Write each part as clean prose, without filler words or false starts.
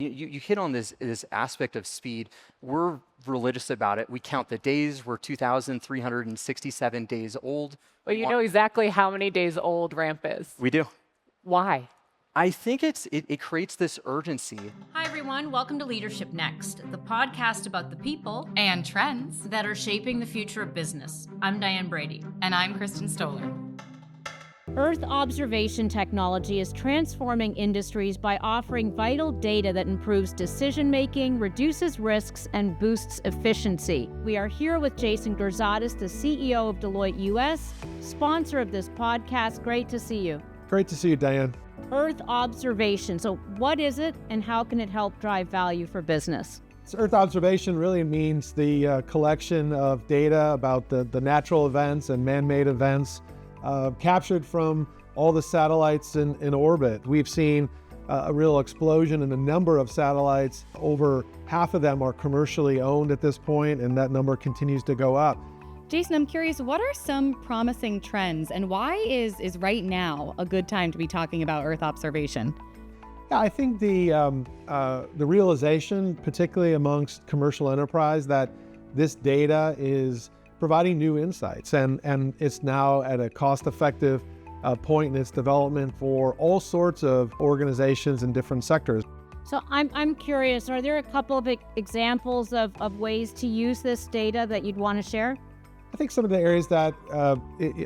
You hit on this aspect of speed. We're religious about it. We count the days. We're 2,367 days old. Well, you know exactly how many days old Ramp is. We do. Why? I think it creates this urgency. Hi, everyone. Welcome to Leadership Next, the podcast about the people and trends that are shaping the future of business. I'm Diane Brady. And I'm Kristen Stoller. Earth observation technology is transforming industries by offering vital data that improves decision-making, reduces risks, and boosts efficiency. We are here with Jason Gerzadis, the CEO of Deloitte US, sponsor of this podcast. Great to see you. Great to see you, Diane. Earth observation. So what is it, and how can it help drive value for business? So Earth observation really means the collection of data about the natural events and man-made events captured from all the satellites in orbit. We've seen a real explosion in the number of satellites. Over half of them are commercially owned at this point, and that number continues to go up. Jason, I'm curious, what are some promising trends, and why is right now a good time to be talking about Earth observation? Yeah, I think the realization, particularly amongst commercial enterprise, that this data is providing new insights, and it's now at a cost-effective point in its development for all sorts of organizations in different sectors. So I'm curious, are there a couple of examples of ways to use this data that you'd want to share? I think some of the areas that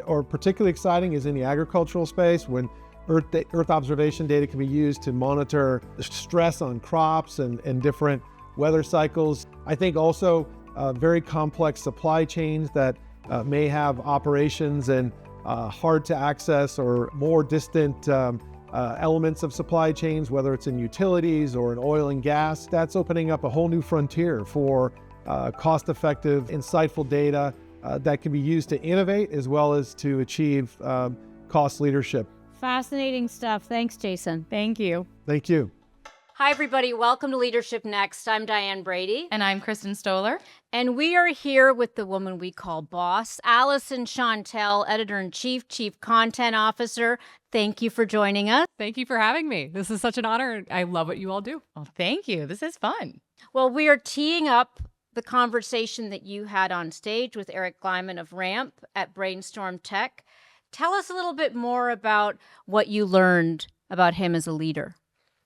are particularly exciting is in the agricultural space, when Earth observation data can be used to monitor the stress on crops and different weather cycles. I think also very complex supply chains that may have operations in hard to access or more distant elements of supply chains, whether it's in utilities or in oil and gas. That's opening up a whole new frontier for cost-effective, insightful data that can be used to innovate as well as to achieve cost leadership. Fascinating stuff. Thanks, Jason. Thank you. Thank you. Hi, everybody. Welcome to Leadership Next. I'm Diane Brady. And I'm Kristen Stoller. And we are here with the woman we call boss, Allison Chantel, Editor-in-Chief, Chief Content Officer. Thank you for joining us. Thank you for having me. This is such an honor. I love what you all do. Well, thank you. This is fun. Well, we are teeing up the conversation that you had on stage with Eric Glyman of Ramp at Brainstorm Tech. Tell us a little bit more about what you learned about him as a leader.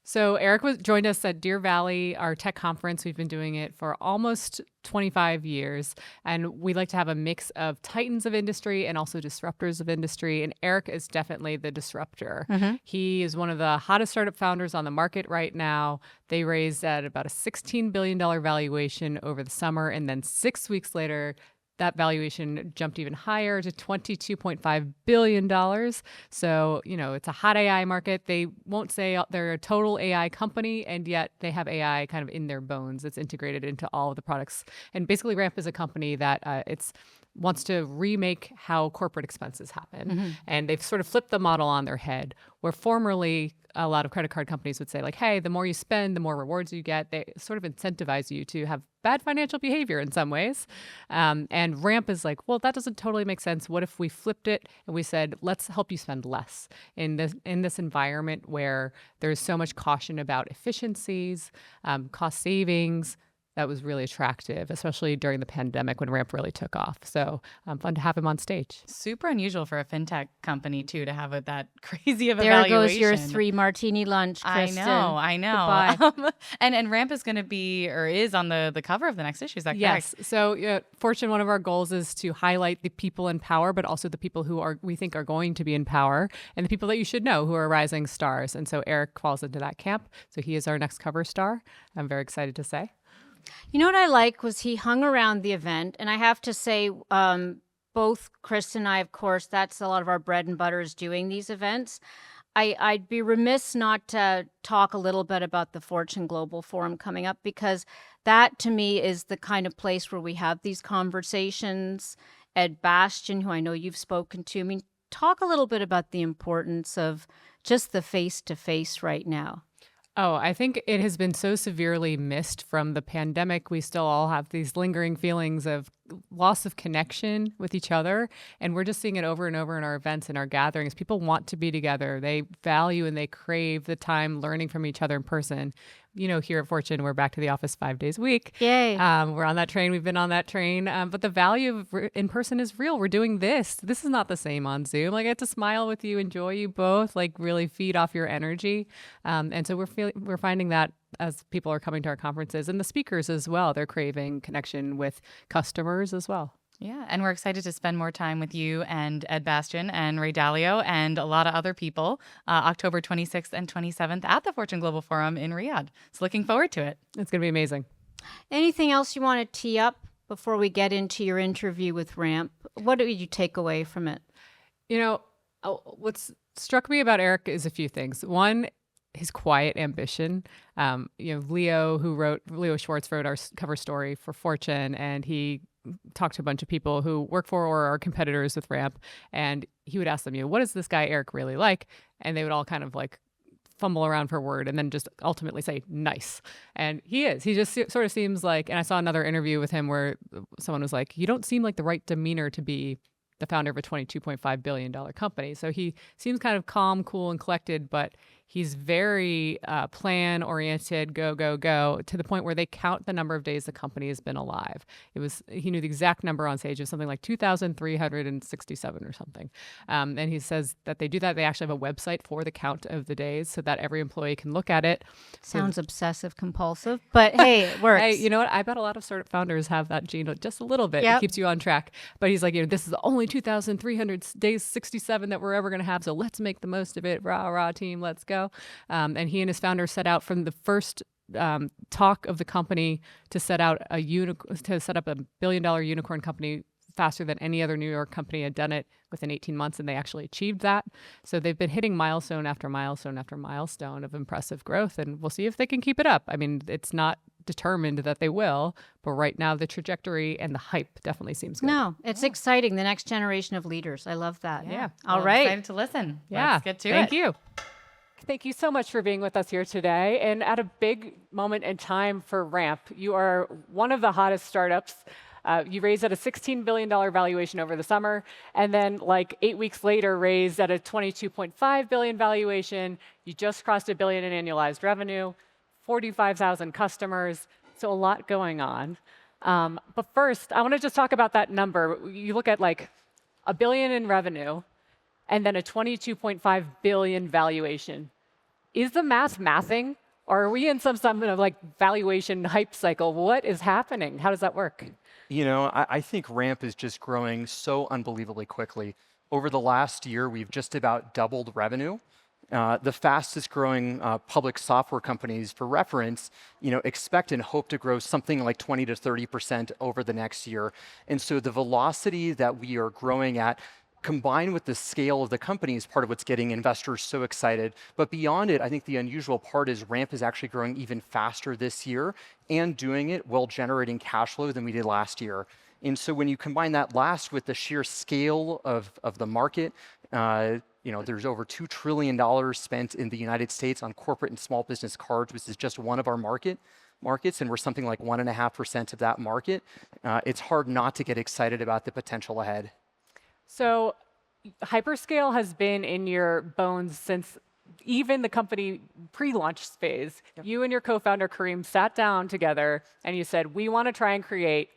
So Eric joined us at Deer Valley, our tech conference. We've been doing it for almost 25 years. And we like to have a mix of titans of industry and also disruptors of industry. And Eric is definitely the disruptor. Mm-hmm. He is one of the hottest startup founders on the market right now. They raised at about a $16 billion valuation over the summer. And then 6 weeks later, that valuation jumped even higher to $22.5 billion. So, it's a hot AI market. They won't say they're a total AI company, and yet they have AI kind of in their bones. It's integrated into all of the products. And basically, Ramp is a company that wants to remake how corporate expenses happen. Mm-hmm. And they've sort of flipped the model on their head, where formerly a lot of credit card companies would say, like, hey, the more you spend, the more rewards you get. They sort of incentivize you to have bad financial behavior in some ways. And Ramp is like, well, that doesn't totally make sense. What if we flipped it and we said, let's help you spend less in this environment where there's so much caution about efficiencies, cost savings. That was really attractive, especially during the pandemic when Ramp really took off. So fun to have him on stage. Super unusual for a fintech company, too, to have that crazy of a there valuation. Goes your 3 martini lunch, Kristen. I know. And Ramp is going to be, or is on the cover of the next issue. Is that correct? Yes. So Fortune, one of our goals is to highlight the people in power, but also the people who we think are going to be in power, and the people that you should know who are rising stars. And so Eric falls into that camp. So he is our next cover star. I'm very excited to say. You know what I like was he hung around the event, and I have to say, both Chris and I, of course, that's a lot of our bread and butter is doing these events. I'd be remiss not to talk a little bit about the Fortune Global Forum coming up, because that, to me, is the kind of place where we have these conversations. Ed Bastian, who I know you've spoken to, talk a little bit about the importance of just the face-to-face right now. Oh, I think it has been so severely missed from the pandemic. We still all have these lingering feelings of loss of connection with each other. And we're just seeing it over and over in our events and our gatherings. People want to be together. They value and they crave the time learning from each other in person. You know, here at Fortune, we're back to the office 5 days a week. Yay. We're on that train. We've been on that train. But the value of in person is real. We're doing this. This is not the same on Zoom. Like, I get to smile with you, enjoy you both, like really feed off your energy. And so we're finding that as people are coming to our conferences, and the speakers as well. They're craving connection with customers as well. Yeah, and we're excited to spend more time with you and Ed Bastian and Ray Dalio and a lot of other people October 26th and 27th at the Fortune Global Forum in Riyadh. So looking forward to it. It's going to be amazing. Anything else you want to tee up before we get into your interview with Ramp? What did you take away from it? You know, what's struck me about Eric is a few things. One, his quiet ambition. Leo Schwartz wrote our cover story for Fortune, and he talked to a bunch of people who work for or are competitors with Ramp, and he would ask them, what is this guy Eric really like? And they would all kind of like fumble around for a word and then just ultimately say nice. And he just sort of seems like, and I saw another interview with him where someone was like, you don't seem like the right demeanor to be the founder of a $22.5 billion company. So he seems kind of calm, cool, and collected, but he's very plan-oriented, go, to the point where they count the number of days the company has been alive. He knew the exact number on stage. It was something like 2,367 or something. And he says that they do that. They actually have a website for the count of the days so that every employee can look at it. Sounds obsessive compulsive, but hey, it works. Hey, you know what? I bet a lot of startup founders have that gene just a little bit. Yep. It keeps you on track. But he's like, this is the only 2,300 days, 67 that we're ever going to have. So let's make the most of it. Rah, rah, team, let's go. And he and his founder set out from the first talk of the company to set up a $1 billion unicorn company faster than any other New York company had done it within 18 months, and they actually achieved that. So they've been hitting milestone after milestone after milestone of impressive growth, and we'll see if they can keep it up. I mean, it's not determined that they will, but right now the trajectory and the hype definitely seems good. No, it's exciting. The next generation of leaders. I love that. Yeah. All Well, right. Excited to listen. Yeah. Let's get to it. Thank you. Thank you so much for being with us here today. And at a big moment in time for Ramp, you are one of the hottest startups. You raised at a $16 billion valuation over the summer, and then like 8 weeks later raised at a $22.5 billion valuation. You just crossed $1 billion in annualized revenue, 45,000 customers, so a lot going on. But first, I want to just talk about that number. You look at like $1 billion in revenue, and then a $22.5 billion valuation. Is the math mathing? Or are we in some of like valuation hype cycle? What is happening? How does that work? You know, I think Ramp is just growing so unbelievably quickly. Over the last year, we've just about doubled revenue. The fastest growing public software companies, for reference, expect and hope to grow something like 20 to 30% over the next year. And so the velocity that we are growing at, combined with the scale of the company, is part of what's getting investors so excited. But beyond it, I think the unusual part is Ramp is actually growing even faster this year and doing it while generating cash flow than we did last year. And so when you combine that last with the sheer scale of the market, there's over $2 trillion spent in the United States on corporate and small business cards, which is just one of our markets, and we're something like 1.5% of that market. It's hard not to get excited about the potential ahead. So hyperscale has been in your bones since even the company pre-launch phase. Yep. You and your co-founder Kareem sat down together and you said, we want to try and create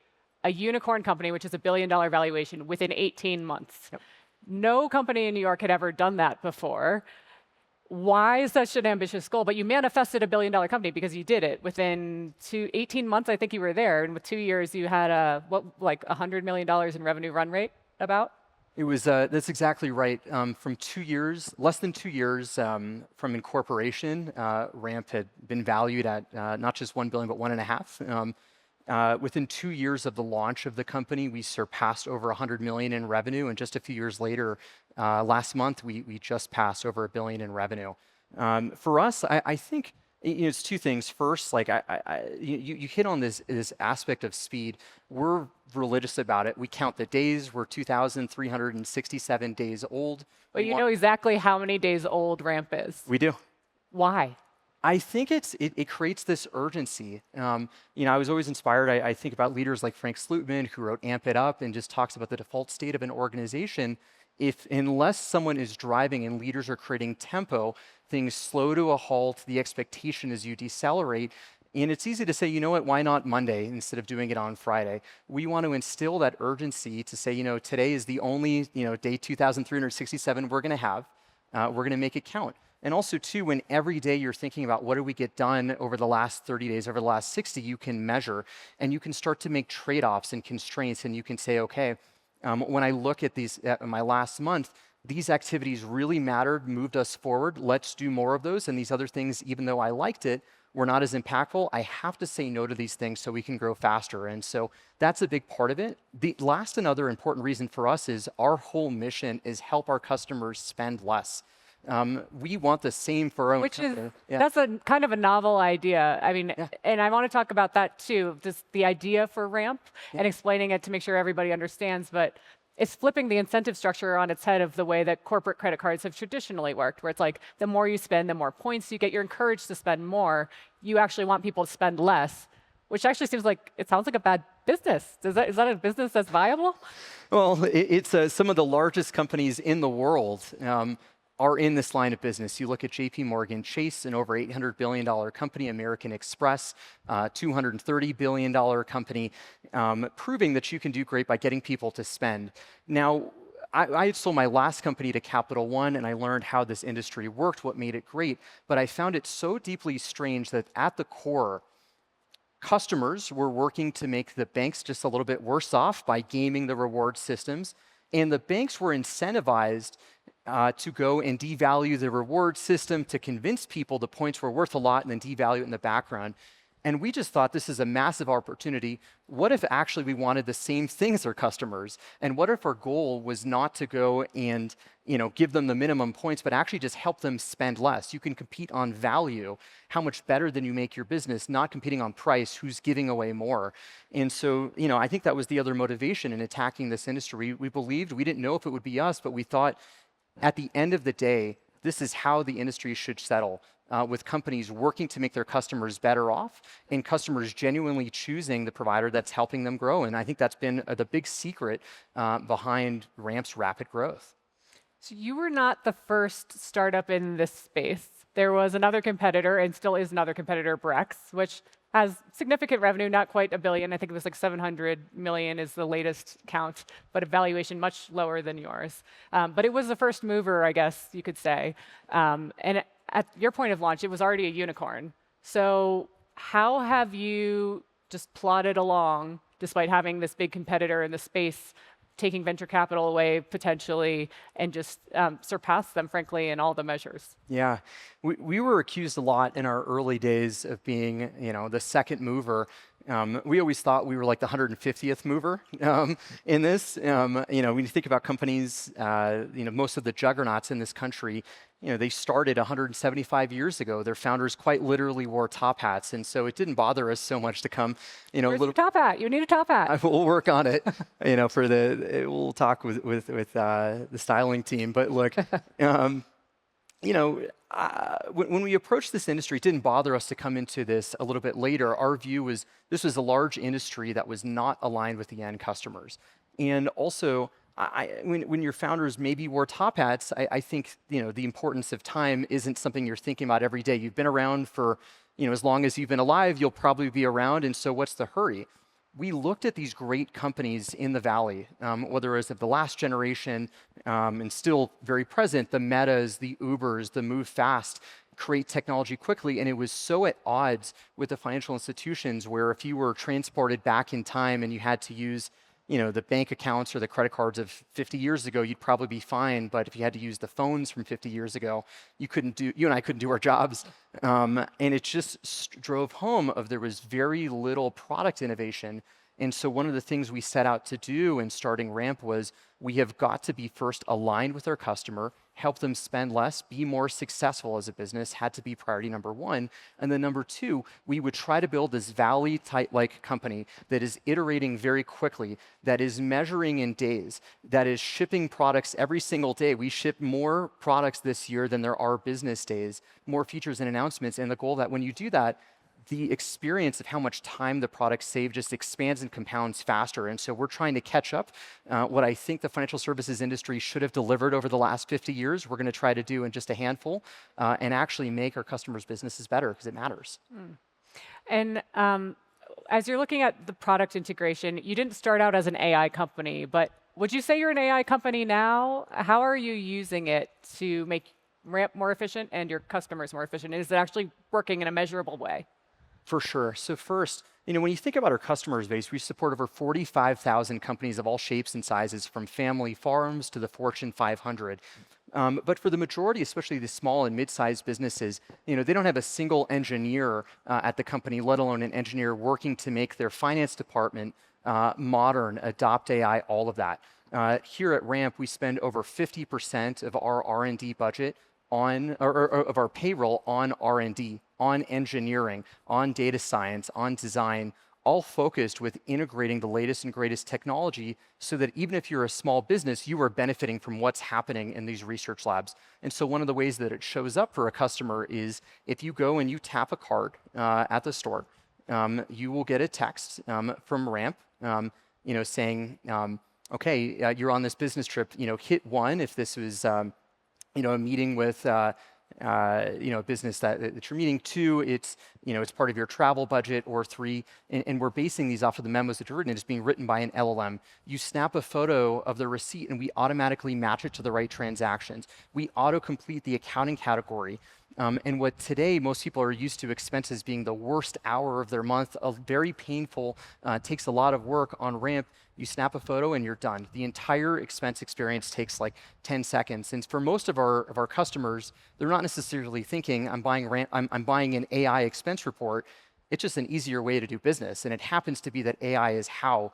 a unicorn company, which is $1 billion valuation, within 18 months. Yep. No company in New York had ever done that before. Why such an ambitious goal? But you manifested $1 billion company because you did it within 18 months. I think you were there, and with 2 years, you had $100 million in revenue run rate about. It was, that's exactly right. From 2 years, less than 2 years from incorporation, Ramp had been valued at not just 1 billion, but 1.5. Within 2 years of the launch of the company, we surpassed over 100 million in revenue. And just a few years later, last month, we just passed over $1 billion in revenue. For us, I think it's two things. First, like you hit on this aspect of speed. We're religious about it. We count the days. We're 2,367 days old. But you know exactly how many days old Ramp is. We do. Why? I think it creates this urgency. I was always inspired. I think about leaders like Frank Slootman, who wrote Amp It Up and just talks about the default state of an organization. If unless someone is driving and leaders are creating tempo, things slow to a halt. The expectation is you decelerate. And it's easy to say, you know what, why not Monday instead of doing it on Friday? We want to instill that urgency to say, today is the only, day 2,367 we're going to have. We're going to make it count. And also, too, when every day you're thinking about what do we get done over the last 30 days, over the last 60, you can measure and you can start to make trade-offs and constraints. And you can say, okay, when I look at these, at my last month, these activities really mattered, moved us forward. Let's do more of those. And these other things, even though I liked it, were not as impactful. I have to say no to these things so we can grow faster. And so that's a big part of it. The last and other important reason for us is our whole mission is help our customers spend less. We want the same for our own company. That's a kind of a novel idea. I mean, and I want to talk about that too, just the idea for Ramp and explaining it to make sure everybody understands, but it's flipping the incentive structure on its head of the way that corporate credit cards have traditionally worked, where it's like the more you spend, the more points you get. You're encouraged to spend more. You actually want people to spend less, which actually sounds like a bad business. Is that a business that's viable? Well, it's some of the largest companies in the world are in this line of business. You look at JP Morgan Chase, an over $800 billion company, American Express, $230 billion company, proving that you can do great by getting people to spend. Now, I sold my last company to Capital One, and I learned how this industry worked, what made it great, but I found it so deeply strange that at the core, customers were working to make the banks just a little bit worse off by gaming the reward systems, and the banks were incentivized to go and devalue the reward system to convince people the points were worth a lot and then devalue it in the background. And we just thought this is a massive opportunity. What if actually we wanted the same thing as our customers? And what if our goal was not to go and give them the minimum points, but actually just help them spend less? You can compete on value, how much better than you make your business, not competing on price, who's giving away more. And so, I think that was the other motivation in attacking this industry. We believed, we didn't know if it would be us, but we thought at the end of the day, this is how the industry should settle. With companies working to make their customers better off and customers genuinely choosing the provider that's helping them grow. And I think that's been the big secret behind Ramp's rapid growth. So you were not the first startup in this space. There was another competitor and still is another competitor, Brex, which has significant revenue, not quite $1 billion. I think it was like 700 million is the latest count, but a valuation much lower than yours. But it was the first mover, I guess you could say. And at your point of launch, it was already a unicorn. So how have you just plodded along despite having this big competitor in the space, taking venture capital away potentially, and just surpass them, frankly, in all the measures? Yeah, we were accused a lot in our early days of being, the second mover. We always thought we were like the 150th mover in this. When you think about companies, most of the juggernauts in this country, they started 175 years ago. Their founders quite literally wore top hats, and so it didn't bother us so much to come, Where's your top hat? You need a top hat. We'll work on it, we'll talk with the styling team. But look, when we approached this industry, it didn't bother us to come into this a little bit later. Our view was this was a large industry that was not aligned with the end customers. And also, when your founders maybe wore top hats, I think the importance of time isn't something you're thinking about every day. You've been around for as long as you've been alive, you'll probably be around, and so what's the hurry? We looked at these great companies in the Valley, whether it was of the last generation and still very present, the Metas, the Ubers, the move fast, create technology quickly, and it was so at odds with the financial institutions where if you were transported back in time and you had to use the bank accounts or the credit cards of 50 years ago, you'd probably be fine. But if you had to use the phones from 50 years ago, you and I couldn't do our jobs. And it just drove home of there was very little product innovation. And so one of the things we set out to do in starting Ramp was we have got to be first aligned with our customer, help them spend less, be more successful as a business, had to be priority number one. And then number two, we would try to build this Valley-like company that is iterating very quickly, that is measuring in days, that is shipping products every single day. We ship more products this year than there are business days, more features and announcements. And the goal that when you do that, the experience of how much time the products save just expands and compounds faster. And so we're trying to catch up. What I think the financial services industry should have delivered over the last 50 years, we're going to try to do in just a handful and actually make our customers' businesses better because it matters. And as you're looking at the product integration, you didn't start out as an AI company, but would you say you're an AI company now? How are you using it to make Ramp more efficient and your customers more efficient? Is it actually working in a measurable way? For sure. So first, when you think about our customer base, we support over 45,000 companies of all shapes and sizes, from family farms to the Fortune 500. But for the majority, especially the small and mid-sized businesses, they don't have a single engineer at the company, let alone an engineer working to make their finance department modern, adopt AI, all of that. Here at Ramp, we spend over 50% of our R&D budget on, or of our payroll on R&D, on engineering, on data science, on design, all focused with integrating the latest and greatest technology so that even if you're a small business, you are benefiting from what's happening in these research labs. And so one of the ways that it shows up for a customer is if you go and you tap a card at the store, you will get a text from Ramp, saying, okay, you're on this business trip, hit one if this was a meeting with a business that you're meeting. Two, it's part of your travel budget. Or three, and we're basing these off of the memos that are written. It's being written by an LLM. You snap a photo of the receipt, and we automatically match it to the right transactions. We auto-complete the accounting category. And what today most people are used to expenses being the worst hour of their month, very painful, takes a lot of work. On Ramp, you snap a photo and you're done. The entire expense experience takes like 10 seconds. And for most of our customers, they're not necessarily thinking, I'm buying an AI expense report. It's just an easier way to do business. And it happens to be that AI is how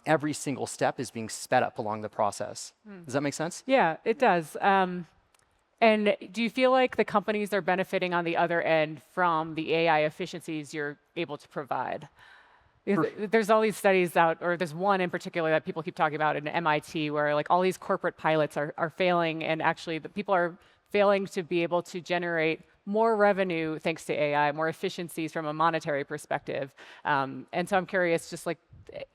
every single step is being sped up along the process. Does that make sense? Yeah, it does. And do you feel like the companies are benefiting on the other end from the AI efficiencies you're able to provide? There's all these studies out, or there's one in particular that people keep talking about in MIT, where like all these corporate pilots are failing, and actually the people are failing to be able to generate more revenue thanks to AI, more efficiencies from a monetary perspective. And so I'm curious, just like,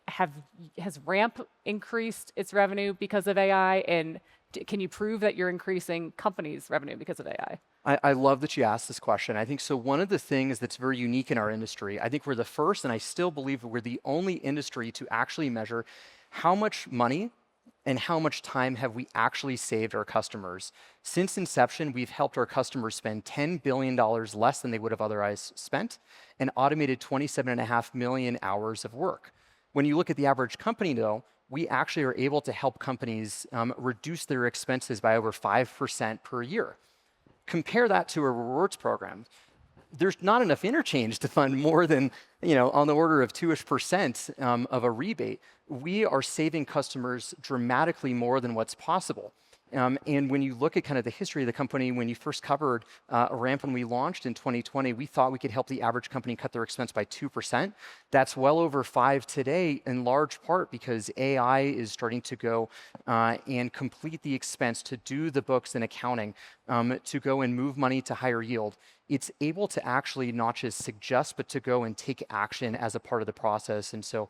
has Ramp increased its revenue because of AI? And can you prove that you're increasing companies' revenue because of AI? I love that you asked this question. I think so. One of the things that's very unique in our industry, I think we're the first, and I still believe we're the only industry to actually measure how much money and how much time have we actually saved our customers. Since inception, we've helped our customers spend $10 billion less than they would have otherwise spent and automated 27.5 million hours of work. When you look at the average company, though, we actually are able to help companies reduce their expenses by over 5% per year. Compare that to a rewards program. There's not enough interchange to fund more than, on the order of 2-ish% of a rebate. We are saving customers dramatically more than what's possible. And when you look at kind of the history of the company, when you first covered Ramp when we launched in 2020, we thought we could help the average company cut their expense by 2%. That's well over 5% today, in large part because AI is starting to go and complete the expense to do the books and accounting, to go and move money to higher yield. It's able to actually not just suggest, but to go and take action as a part of the process. And so,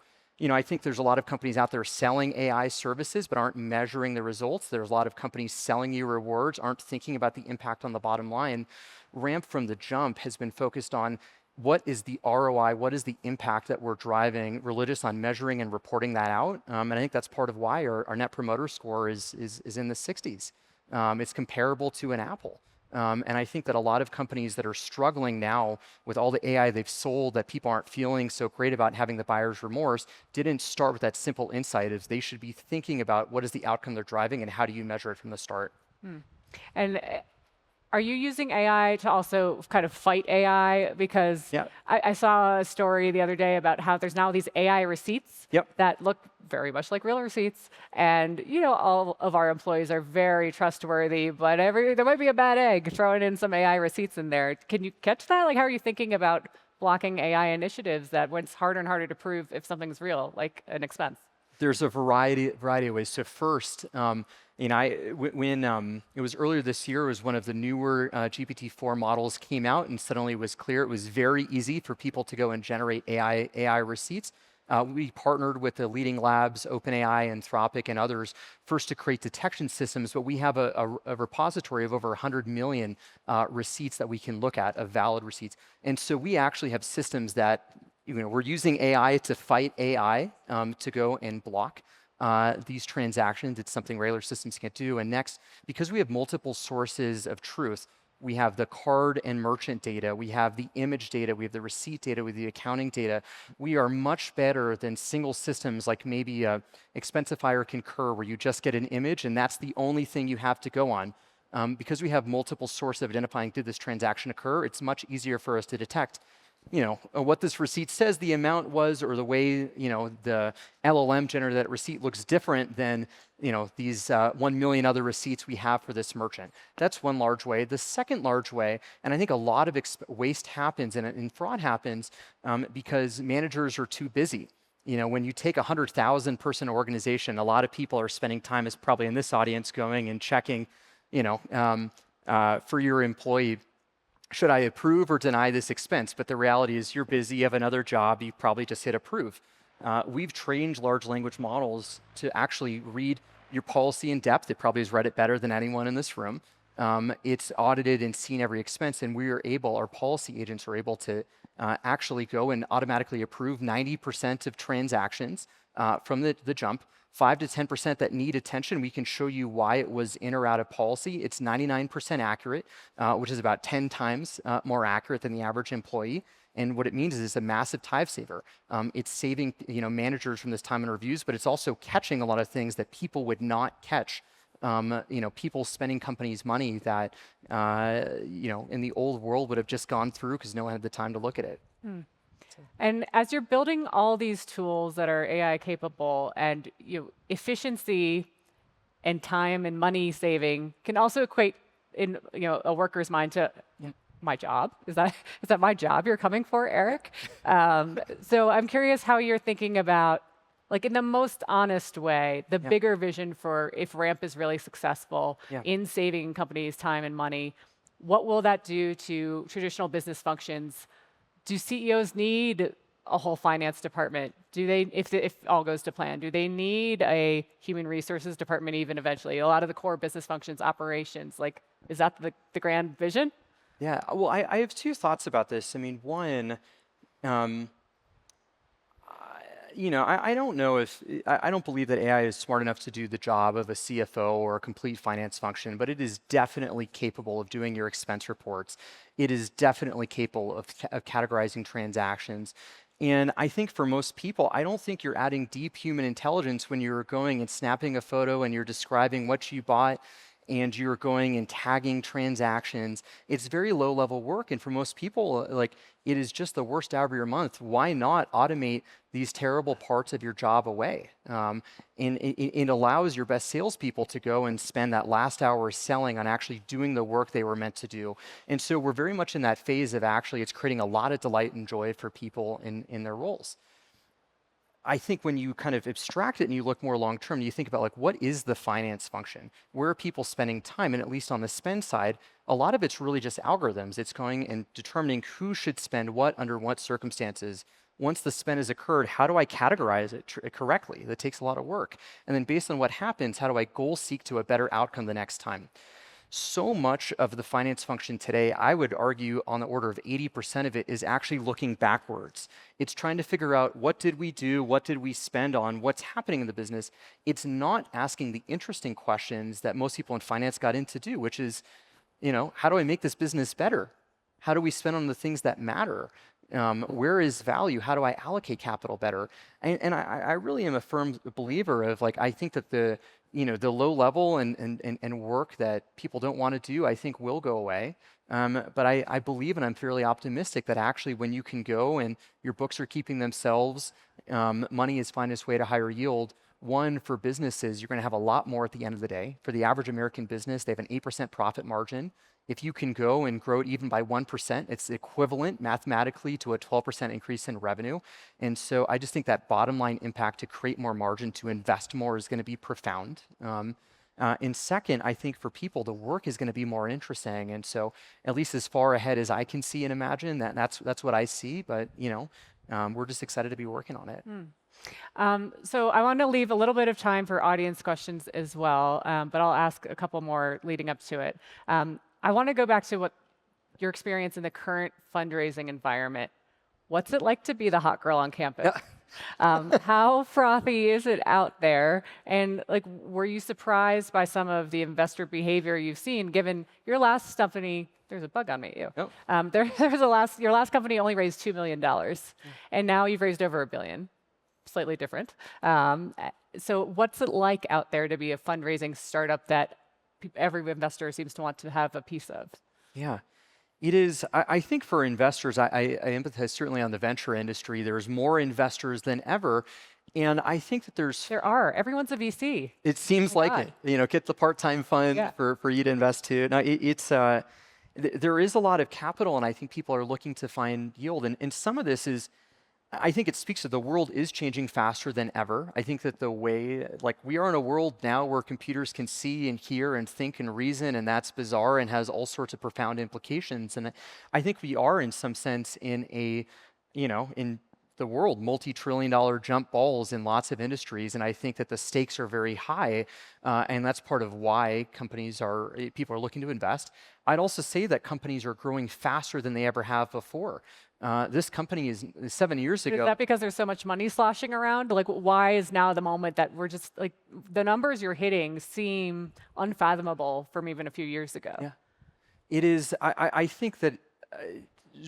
I think there's a lot of companies out there selling AI services, but aren't measuring the results. There's a lot of companies selling you rewards, aren't thinking about the impact on the bottom line. Ramp from the jump has been focused on what is the ROI, what is the impact that we're driving, religious on measuring and reporting that out. And I think that's part of why our net promoter score is in the 60s. It's comparable to an Apple. And I think that a lot of companies that are struggling now with all the AI they've sold that people aren't feeling so great about having the buyer's remorse didn't start with that simple insight of they should be thinking about what is the outcome they're driving and how do you measure it from the start. And Are you using AI to also kind of fight AI? Because Yeah. I saw a story the other day about how there's now these AI receipts Yep. that look very much like real receipts. And all of our employees are very trustworthy, but there might be a bad egg throwing in some AI receipts in there. Can you catch that? Like, how are you thinking about blocking AI initiatives that when it's harder and harder to prove if something's real, like an expense? There's a variety of ways. So first, when it was earlier this year, it was one of the newer GPT-4 models came out, and suddenly it was clear it was very easy for people to go and generate AI receipts. We partnered with the leading labs, OpenAI, Anthropic, and others, first to create detection systems, but we have a repository of over 100 million receipts that we can look at, of valid receipts. And so we actually have systems that we're using AI to fight AI to go and block these transactions. It's something regular systems can't do. And next, because we have multiple sources of truth, we have the card and merchant data, we have the image data, we have the receipt data, we have the accounting data. We are much better than single systems like maybe Expensify or Concur, where you just get an image and that's the only thing you have to go on. Because we have multiple sources of identifying did this transaction occur, it's much easier for us to detect what this receipt says the amount was, or the way, the LLM generated that receipt looks different than, these 1 million other receipts we have for this merchant. That's one large way. The second large way, and I think a lot of waste happens and fraud happens because managers are too busy. When you take a 100,000 person organization, a lot of people are spending time, as probably in this audience, going and checking, for your employee, should I approve or deny this expense? But the reality is you're busy, you have another job, you probably just hit approve. We've trained large language models to actually read your policy in depth. It probably has read it better than anyone in this room. It's audited and seen every expense, and our policy agents are able to actually go and automatically approve 90% of transactions from the jump. 5 to 10% that need attention, we can show you why it was in or out of policy. It's 99% accurate, which is about 10 times more accurate than the average employee. And what it means is it's a massive time saver. It's saving managers from this time in reviews, but it's also catching a lot of things that people would not catch. People spending companies' money that in the old world would have just gone through because no one had the time to look at it. And as you're building all these tools that are AI capable, and efficiency and time and money saving can also equate in a worker's mind to my job. Is that my job you're coming for, Eric? So I'm curious how you're thinking about, like, in the most honest way, the bigger vision for if Ramp is really successful in saving companies time and money. What will that do to traditional business functions? Do CEOs need a whole finance department? Do they, if all goes to plan, do they need a human resources department even eventually? A lot of the core business functions, operations, like, is that the grand vision? Yeah, well, I have two thoughts about this. I mean, one, I don't know if, I don't believe that AI is smart enough to do the job of a CFO or a complete finance function, but it is definitely capable of doing your expense reports. It is definitely capable of categorizing transactions. And I think for most people, I don't think you're adding deep human intelligence when you're going and snapping a photo and you're describing what you bought and you're going and tagging transactions. It's very low level work. And for most people, like, it is just the worst hour of your month. Why not automate these terrible parts of your job away? And it allows your best salespeople to go and spend that last hour selling on actually doing the work they were meant to do. And so we're very much in that phase of actually it's creating a lot of delight and joy for people in their roles. I think when you kind of abstract it and you look more long term, you think about, like, what is the finance function? Where are people spending time? And at least on the spend side, a lot of it's really just algorithms. It's going and determining who should spend what under what circumstances. Once the spend has occurred, how do I categorize it correctly? That takes a lot of work. And then based on what happens, how do I goal seek to a better outcome the next time? So much of the finance function today, I would argue on the order of 80% of it is actually looking backwards. It's trying to figure out, what did we do? What did we spend on? What's happening in the business? It's not asking the interesting questions that most people in finance got in to do, which is, how do I make this business better? How do we spend on the things that matter? Where is value? How do I allocate capital better? And I really am a firm believer of like, I think that the low level and work that people don't want to do, I think will go away. But I believe, and I'm fairly optimistic, that actually when you can go and your books are keeping themselves, money is finding its way to higher yield. One, for businesses, you're going to have a lot more at the end of the day. For the average American business, they have an 8% profit margin. If you can go and grow it even by 1%, it's equivalent mathematically to a 12% increase in revenue. And so I just think that bottom line impact to create more margin, to invest more, is going to be profound. And second, I think for people, the work is going to be more interesting. And so at least as far ahead as I can see and imagine, that's what I see. But, we're just excited to be working on it. So I want to leave a little bit of time for audience questions as well, but I'll ask a couple more leading up to it. I want to go back to what your experience in the current fundraising environment. What's it like to be the hot girl on campus? How frothy is it out there? And like, were you surprised by some of the investor behavior you've seen, given your last company? There's a bug on me, you. Oh. Your last company only raised $2 million, and now you've raised over $1 billion. Slightly different. So what's it like out there to be a fundraising startup that every investor seems to want to have a piece of? Yeah, it is. I think for investors, I empathize certainly on the venture industry. There's more investors than ever. And I think that everyone's a VC. It seems like it. Get the part-time fund for you to invest to. Now, there is a lot of capital, and I think people are looking to find yield. And some of this is, I think it speaks to the world is changing faster than ever. I think that the way, like, we are in a world now where computers can see and hear and think and reason, and that's bizarre and has all sorts of profound implications. And I think we are, in some sense, in the world, multi-trillion-dollar jump balls in lots of industries, and I think that the stakes are very high, and that's part of why people are looking to invest. I'd also say that companies are growing faster than they ever have before. This company is 7 years ago. Is that because there's so much money sloshing around? Like, why is now the moment that we're just like, the numbers you're hitting seem unfathomable from even a few years ago? Yeah, it is. I think that.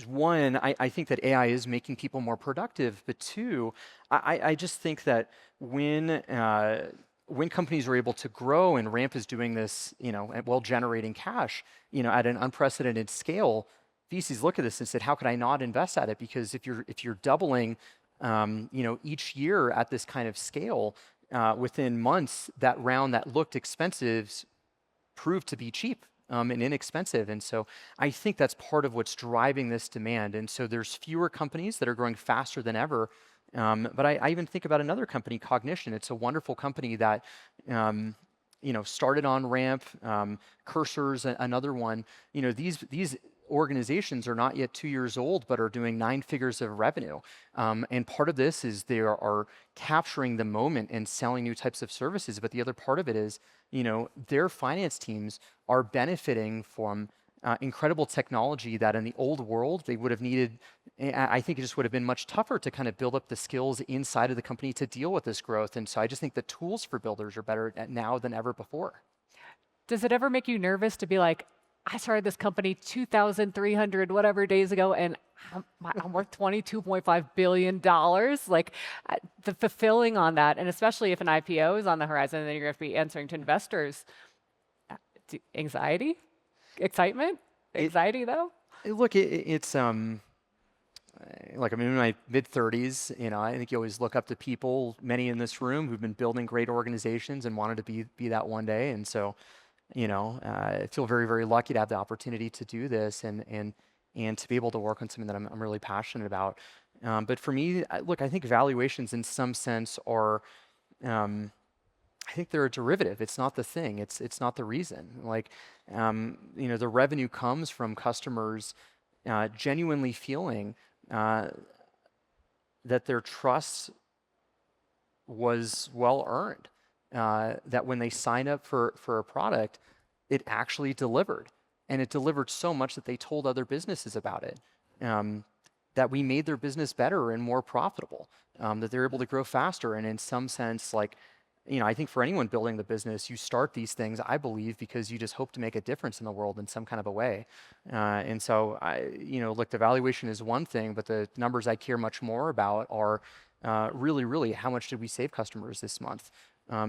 One, I think that AI is making people more productive, but two, I just think that when companies are able to grow, and Ramp is doing this, while generating cash, at an unprecedented scale, VCs look at this and said, how could I not invest at it? Because if you're doubling, each year at this kind of scale, within months, that round that looked expensive proved to be cheap. And inexpensive. And so I think that's part of what's driving this demand. And so there's fewer companies that are growing faster than ever. But I even think about another company, Cognition. It's a wonderful company that started on Ramp. Cursor's another one. These organizations are not yet 2 years old, but are doing 9 figures of revenue. And part of this is they are capturing the moment and selling new types of services. But the other part of it is, their finance teams are benefiting from incredible technology that in the old world they would have needed. I think it just would have been much tougher to kind of build up the skills inside of the company to deal with this growth. And so I just think the tools for builders are better now than ever before. Does it ever make you nervous to be like, I started this company 2,300 whatever days ago, and I'm worth $22.5 billion. Like, the fulfilling on that, and especially if an IPO is on the horizon, then you're going to be answering to investors. Anxiety, excitement, anxiety though. Look, it's like, I'm in my mid-30s. I think you always look up to people, many in this room, who've been building great organizations and wanted to be that one day, and so. I feel very, very lucky to have the opportunity to do this and to be able to work on something that I'm really passionate about. But for me, I think valuations in some sense are, I think they're a derivative. It's not the thing. It's not the reason. Like, the revenue comes from customers genuinely feeling that their trust was well earned. That when they sign up for a product, it actually delivered. And it delivered so much that they told other businesses about it, that we made their business better and more profitable, that they're able to grow faster. And in some sense, like, I think for anyone building the business, you start these things, I believe, because you just hope to make a difference in the world in some kind of a way. And so, look, the valuation is one thing, but the numbers I care much more about are really, how much did we save customers this month?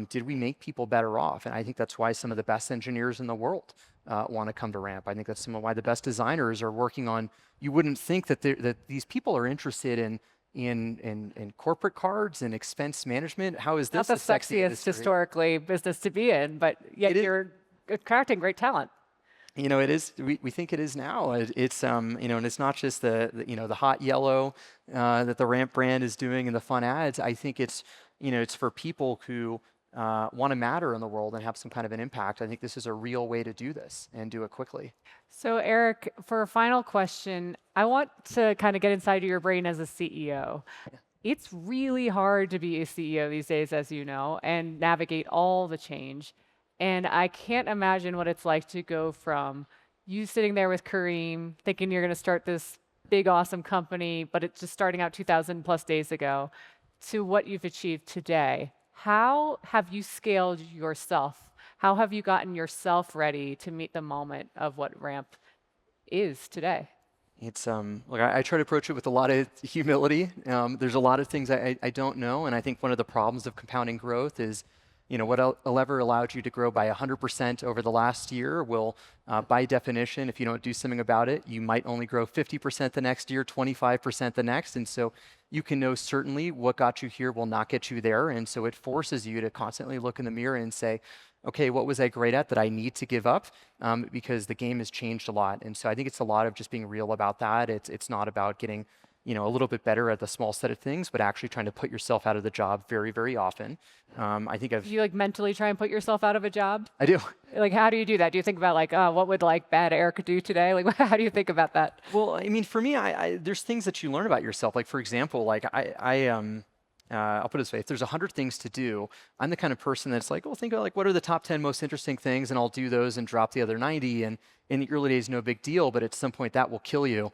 Did we make people better off? And I think that's why some of the best engineers in the world want to come to Ramp. I think that's some of why the best designers are working on. You wouldn't think that these people are interested in corporate cards and expense management. How is this Not the a sexy sexiest industry? historically business to be in, but yet you're attracting great talent. It is. We think it is now. It's and it's not just the hot yellow that the Ramp brand is doing in the fun ads. I think it's for people who want to matter in the world and have some kind of an impact. I think this is a real way to do this and do it quickly. So Eric, for a final question, I want to kind of get inside of your brain as a CEO. It's really hard to be a CEO these days, as you know, and navigate all the change. And I can't imagine what it's like to go from you sitting there with Kareem, thinking you're going to start this big, awesome company, but it's just starting out 2,000 plus days ago, to what you've achieved today. How have you scaled yourself? How have you gotten yourself ready to meet the moment of what Ramp is today? It's look, I try to approach it with a lot of humility. There's a lot of things I don't know, and I think one of the problems of compounding growth is, whatever allowed you to grow by 100% over the last year will, by definition, if you don't do something about it, you might only grow 50% the next year, 25% the next, and so you can know certainly what got you here will not get you there, and so it forces you to constantly look in the mirror and say, okay, what was I great at that I need to give up? Because the game has changed a lot, and so I think it's a lot of just being real about that. It's not about getting a little bit better at the small set of things, but actually trying to put yourself out of the job very, very often. I think Do you mentally try and put yourself out of a job? I do. How do you do that? Do you think about what would bad Eric do today? How do you think about that? Well, I mean, for me, there's things that you learn about yourself. For example, I'll put it this way: if there's 100 things to do, I'm the kind of person that's think about what are the top 10 most interesting things, and I'll do those and drop the other 90. And in the early days, no big deal, but at some point that will kill you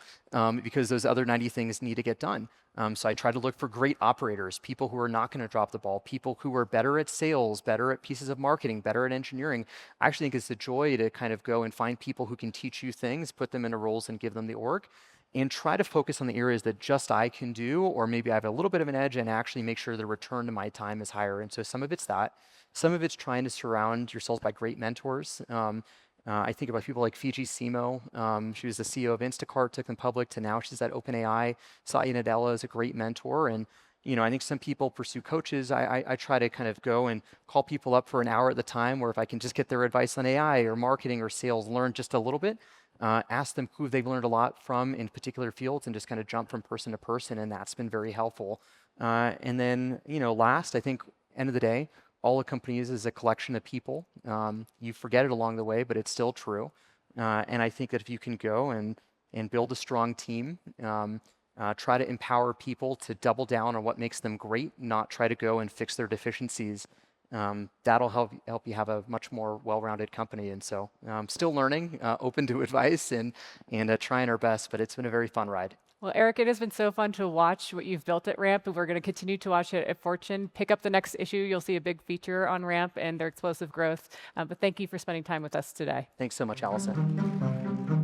because those other 90 things need to get done. So I try to look for great operators, people who are not going to drop the ball, people who are better at sales, better at pieces of marketing, better at engineering. I actually think it's a joy to kind of go and find people who can teach you things, put them into roles and give them the org, and try to focus on the areas that just I can do, or maybe I have a little bit of an edge, and actually make sure the return to my time is higher. And so some of it's that. Some of it's trying to surround yourself by great mentors. I think about people like Fiji Simo. She was the CEO of Instacart, took them public, to now she's at OpenAI. Satya Nadella is a great mentor. And I think some people pursue coaches. I try to kind of go and call people up for an hour at the time, where if I can just get their advice on AI or marketing or sales, learn just a little bit, ask them who they've learned a lot from in particular fields, and just kind of jump from person to person, and that's been very helpful. And then, last, I think, end of the day, all a company is a collection of people. You forget it along the way, but it's still true. And I think that if you can go and build a strong team, try to empower people to double down on what makes them great, not try to go and fix their deficiencies, that'll help you have a much more well-rounded company. And so still learning, open to advice, and trying our best, but it's been a very fun ride. Well, Eric, it has been so fun to watch what you've built at Ramp, and we're going to continue to watch it at Fortune. Pick up the next issue. You'll see a big feature on Ramp and their explosive growth. But thank you for spending time with us today. Thanks so much, Allison.